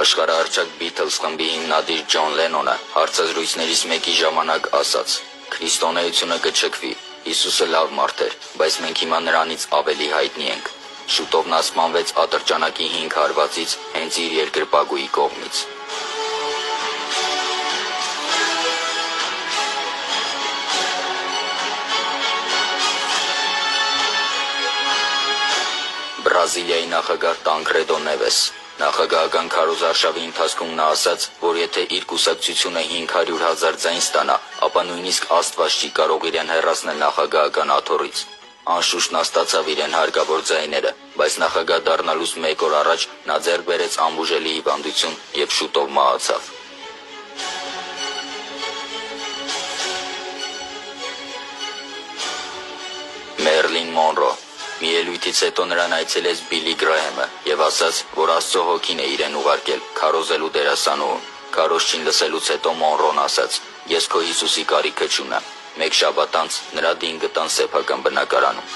Աշխարհահռչակ Beatles խմբի հիմնադիր Ջոն Լենոնը հարցազրույցներից մեկի ժամանակ ասաց. «Քրիստոնեությունը կչքվի, Հիսուսը լավ մարդ էր, բայց մենք հիմա նրանից ավելի հայտնի ենք»։ Շուտով նա սպանվեց ատրճանակի 5 հարվածից հենց իր երկրպագուի կողմից։ Բրազիլիայի նախագահ Տանկրեդո Նևես նախագահական քարոզարշավի ընթացքում նա ասաց, որ եթե իր կուսակցությունը 500,000 ձայն ստանա, ապա նույնիսկ Աստված չի կարող իրեն հեռացնել նախագահական աթոռից։ Անշուշտ նա ստացավ իրեն հարկավոր ձայները, բայց նախագահ դառնալուց 1 օր առաջ նա ձեռք բերեց անբուժելի հիվանդություն և շուտով մահացավ։ Մերլին Մոնրո մի ելույթից հետո նրան այցելեց Բիլի Գրահեմը և ասաց, որ Աստծո հոգին է իրեն ուղարկել քարոզելու դերասանուհուն։ Քարոզչին լսելուց հետո Մոնրոն ասաց. «Ես քո Հիսուսի կարիքը չունեմ»։ 1 շաբաթ անց նրա դին գտան սեփական բնակարանում։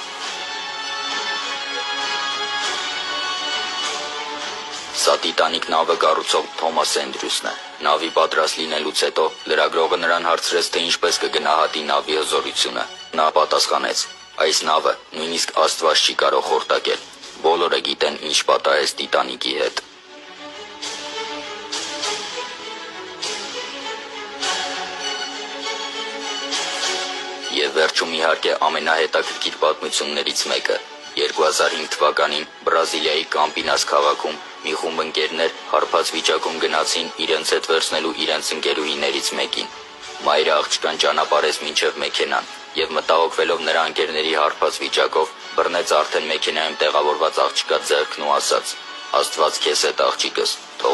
Սա Տիտանիկ նավը կառուցող Թոմաս Էնդրյուսն է։ Նավի պատրաստ լինելուց հետո լրագրողը նրան հարցրեց, թե ինչպես կգնահատի նավի հզորությունը։ Նա պատասխանեց. «Այս նավը նույնիսկ Աստված չի կարող խորտակել։ Բոլորը գիտեն ինչ պատահեց Տիտանիկի հետ»։ Եվ վերջում իհարկե ամենահետաքրքիր պատմություններից մեկը։ 2005 թվականին Բրազիլիայի Կամպինաս քաղաքում մի խումբ ընկերներ հարբած վիճակում գնացին իրենց հետ վերցնելու իրենց ընկերուհիներից մեկին։ Մայրը աղջկան ճանապարհեց մինչև մեքենան և մտահոգվելով նրա ընկերների հարբած վիճակով բռնեց արդեն մեքենայում տեղավորված աղջկա ձեռքն ու ասաց. «Աստված քեզ հետ աղջիկս,